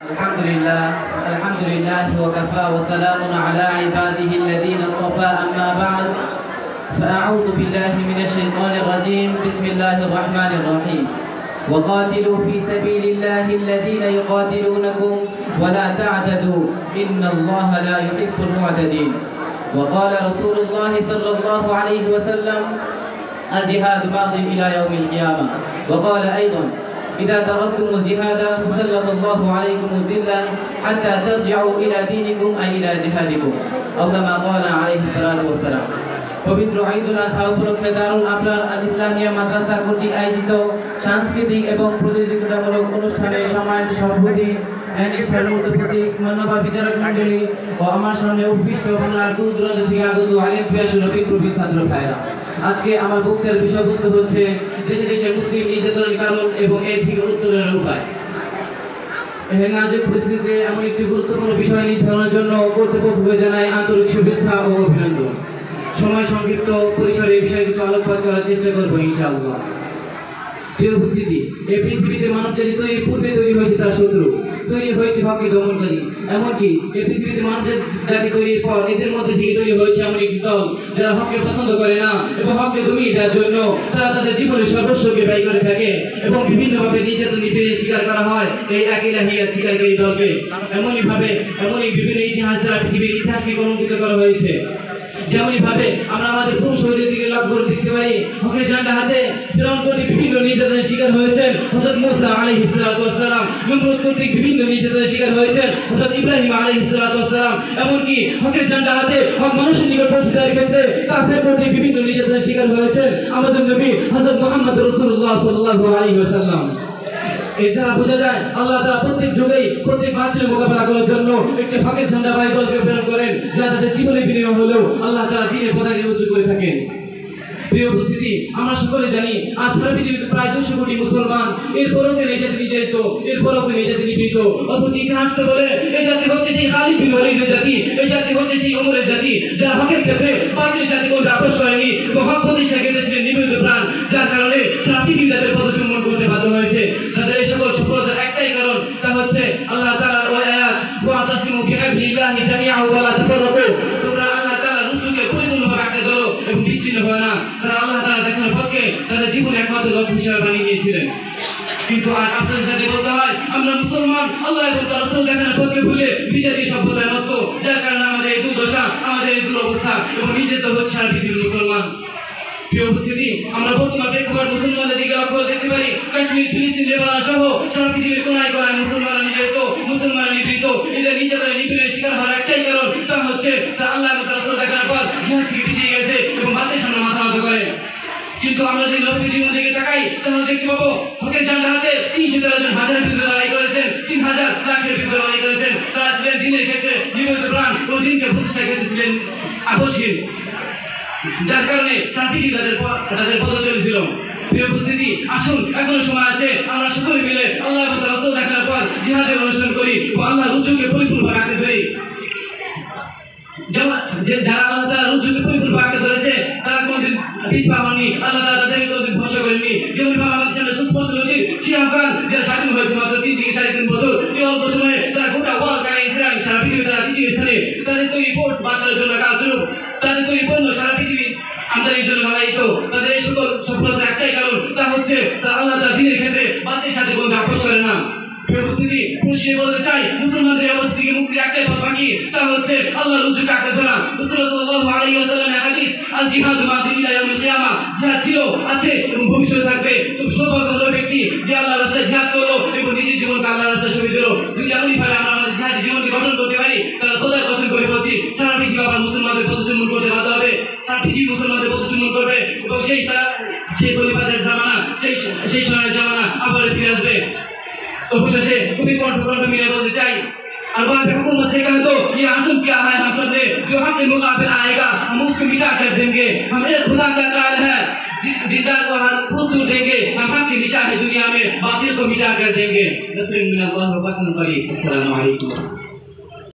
الحمد لله وكفى وسلام على عباده الذين اصطفى أما بعد فأعوذ بالله من الشيطان الرجيم بسم الله الرحمن الرحيم وقاتلوا في سبيل الله الذين يقاتلونكم ولا تعتدوا إن الله لا يحب المعتدين وقال رسول الله صلى الله عليه وسلم الجهاد ماض إلى يوم القيامة وقال أيضا إذا تركتم الجهاد فسلط الله عليكم الذلة حتى ترجعوا إلى دينكم أي إلى جهادكم أو كما قال عليه الصلاة والسلام পবিত্র ঈদুল আজহা উপলক্ষে দারুল আবরার আল ইসলামিয়া মাদ্রাসা কর্তৃক আয়োজিত সাংস্কৃতিক এবং প্রতিযোগিতামূলক অনুষ্ঠানে সম্মানিত সভাপতি ন্যায়নিষ্ঠার মূর্তি মান্যবর বিচারক মণ্ডলী ও আমার সামনে উপবিষ্ট বাংলার দূর দূরান্ত থেকে আগত আলেম পিয়াসী রফিক ছাত্র ভাইরা, আজকে আমার বক্তব্যের বিষয়বস্তু হচ্ছে দেশে দেশে মুসলিম নির্যাতনের কারণ এবং এর থেকে উত্তরণের উপায়। নাজুক পরিস্থিতিতে এমন একটি গুরুত্বপূর্ণ বিষয় নির্ধারণের জন্য কর্তৃপক্ষকে জানাই আন্তরিক শুভেচ্ছা ও অভিনন্দন। সময় সংক্ষিপ্ত পরিসরে এই বিষয়ে কিছু আলোকপাত করার চেষ্টা করবো ইনশাআল্লাহ। প্রিয় উপস্থিতি, এই পৃথিবীতে মানবজাতি তৈরির পূর্বে তৈরি হয়েছে তার শত্রু, তৈরি হয়েছে হককে দমনকারী। এমনকি এই পৃথিবীতে মানবজাতি তৈরির পর এদের মধ্যে থেকে তৈরি হয়েছে এমন একটি দল যারা হককে পছন্দ করে না এবং হককে দমিয়ে দেওয়ার জন্য তারা তাদের জীবনের সর্বস্বকে ব্যয় করে থাকে এবং বিভিন্নভাবে নির্যাতন নিপীড়নের শিকার করা হয় এই একইলাহিয়াত শিকারকারী দলকে। এমনই বিভিন্ন ইতিহাস দ্বারা পৃথিবীর ইতিহাসকে কলঙ্কিত করা হয়েছে। যেমনই ভাবে আমরা আমাদের পূর্ব শহীদের দিকে লক্ষ্য করে দেখতে পারি, হকের ঝান্ডা হাতে ফিরআউন কর্তৃক বিভিন্ন নির্যাতনের শিকার হয়েছেন হযরত মূসা আলাইহিস সালাতু ওয়াস সালাম, নমরুদ কর্তৃক বিভিন্ন নির্যাতনের শিকার হয়েছেন হযরত ইব্রাহিম আলাইহিস সালাতু ওয়াস সালাম। এমনকি হকের ঝান্ডা হাতে হক মানুষের নিকট পৌঁছে দেওয়ার ক্ষেত্রে কাফের কর্তৃক বিভিন্ন নির্যাতনের শিকার হয়েছেন আমাদের নবী হযরত মুহাম্মদ রাসূলুল্লাহ সাল্লাল্লাহু আলাইহি ওয়াসাল্লাম। এর দ্বারা বোঝা যায় আল্লাহ তাআলা প্রত্যেক যুগেই প্রত্যেক বাতিলের মোকাবেলা করার জন্য একটি হকের ঝান্ডাবাহী দলকে প্রেরণ করেন, যা তাদের জীবনের বিনিময় হলেও আল্লাহ তাআলা দ্বীনের পতাকা উঁচু করে থাকেন। প্রিয় উপস্থিতি, আমরা সকলে জানি আজ সারা পৃথিবীতে প্রায় 200 কোটি মুসলমান, এরপরও নির্যাতিত, এরপরও নিপীড়িত। অথচ ইতিহাস তো বলে এই জাতি হচ্ছে সেই খালিদ বিন ওয়ালিদের জাতি, এই জাতি হচ্ছে সেই ওমরের জাতি, যারা হকের ক্ষেত্রে বাতিলের সাথে কোনো আপোষ করেনি এবং হক প্রতিষ্ঠা করেছিলেন নিবেদিত প্রাণ, যার কারণে সারা পৃথিবী তাদের পদচুম্বন করতে বাধ্য হয়েছে। তাদের এই সকল সফলতার একটাই কারণ, তা হচ্ছে আল্লাহ তাআলার ওই আয়াত ওয়াতাসিমু বিহাবলিল্লাহি জামিআন ওয়া লা তাফাররাকু। তোমরা আল্লাহ তাআলার রুসুলকে পরিপূর্ণভাবে আঁকড়ে ধরো এবং বিচ্ছিন্ন হয় না। তারা আল্লাহ তাআলা দেখার পক্ষে তাদের জীবনে একমাত্র লক্ষ্য হিসেবে বানিয়ে নিয়েছিলেন। কিন্তু আজ আফসোসের সাথে বলতে হয়, আমরা মুসলমান আল্লাহ এবং তার রাসূল দেখানোর পক্ষে ভুলে বিজাতি সভ্যতায় মত্ত, যার কারণে আমাদের এই দুর্দশা, আমাদের এই দুরবস্থা এবং নির্যাতিত হচ্ছে সারা পৃথিবীর মুসলমান। প্রিয় উপস্থিতি, আমরা বর্তমান প্রেক্ষাপট মুসলমানদের দিকে লক্ষ্য দেখতে পারি। কাশ্মীর, ফিলিস্তিন, লেবানন সহ সারা পৃথিবীর কোনায় কোনায় মুসলমানরা নিপীড়িত। এদের নির্যাতনের নিপীড়নের শিকার হওয়ার একটাই কারণ, তা হচ্ছে তারা আল্লাহ এবং তার রাসূল দেখানোর পর জিহাদ থেকে পিছিয়ে গেছে এবং বাতিলের সামনে মাথা নত করে। কিন্তু আমরা যদি নবীর জীবন দিকে তাকাই, তাহলে দেখতে পাবো হকের ঝান্ডা হাতে 313 জন হাজারের বিরুদ্ধে লড়াই করেছেন, 3000 লাখের বিরুদ্ধে লড়াই করেছেন। তারা ছিলেন দিনের ক্ষেত্রে নিবেদিত প্রাণ ও দিনকে প্রতিষ্ঠার ক্ষেত্রে ছিলেন আপোষহীন, যার কারণে সারা পৃথিবী তাদের পথ চলেছিল। প্রিয় উপস্থিতি, আসুন এখনো সময় আছে, আমরা সকলে মিলে আল্লাহ এবং তার রাসূল দেখানোর পর জিহাদের অনুসরণ করি ও আল্লাহর রুজুকে পরিপূর্ণভাবে আঁকড়ে ধরি। যারা আল্লাহ তাআলার রুজুকে পরিপূর্ণভাবে আঁকড়ে ধরেছে তারা কোনোদিন পিছপা হননি, আল্লাহ তাআলা তাদেরকে কোনোদিন ধ্বংস করেননি। যেমন বাংলাদেশের সামনে সুস্পষ্ট হয়েছে সেই আফগান যারা স্বাধীন হয়েছে মাত্র 3 থেকে 3.5 বছর, এই অল্প সময়ে তারা গোটা ওয়ার্ল্ড ইসরায়েল সারা পৃথিবীতে তারা দ্বিতীয় স্থানে। তাদের তৈরি ফোর্স বাতিলের জন্য কাজ শুরু, তাদের তৈরি পণ্য সারা পৃথিবী আমদানির জন্য লাগাইত। তাদের এই সকল সফলতার একটাই কারণ, তা হচ্ছে তারা আল্লাহ তাআলার দ্বীনের ক্ষেত্রে বাতিলের সাথে কোনো আপোষ করে না। উপস্থিতি, পুরুষে বলতে চাই মুসলমানদের অবস্থা থেকে মুক্তির একটাই পথ বাকি, তা হচ্ছে আল্লাহর রুজুকে আঁকড়ে ধরা। রাসূলুল্লাহ সাল্লাল্লাহু আলাইহি ওয়াসাল্লামের হাদিস আল জিহাদু মাদি ইলা ইয়াউমিল কিয়ামা, জিহাদ ছিল, আছে এবং ভবিষ্যতে থাকবে। তুমি সৌভাগ্যবান ব্যক্তি যে আল্লাহর রাস্তায় জিহাদ করলো এবং নিজের জীবনকে আল্লাহর রাস্তায় শহীদ দিল। যদি এমনই ভাবে আমরা আমাদের জিহাদি জীবনকে গঠন করতে পারি, তাহলে খোদার কসম করে বলছি সারা পৃথিবী আবার মুসলমানদের পদচুম্বন করতে বাধ্য হবে, সারা পৃথিবী মুসলমানদের পদচুম্বন করবে এবং সেই খলিফাদের জামানা, সেই সময়ের জামানা আবার ফিরে আসবে। অবশেষে খুবই কণ্ঠ মিলে বলতে চাই, अरबाब हुकूमत से कह दो ये आज़म क्या है हम सब ने, जो हक के मुकाबिल आएगा हम उसको मिटा कर देंगे। हम एक खुदा का काल है, जिंदा को हर पुस्तक देंगे, हम हक की निशान है दुनिया में, बातिल को मिटा कर देंगे। नस्रुन मिनल्लाह व फतहुन करीब। अस्सलामु अलैकुम।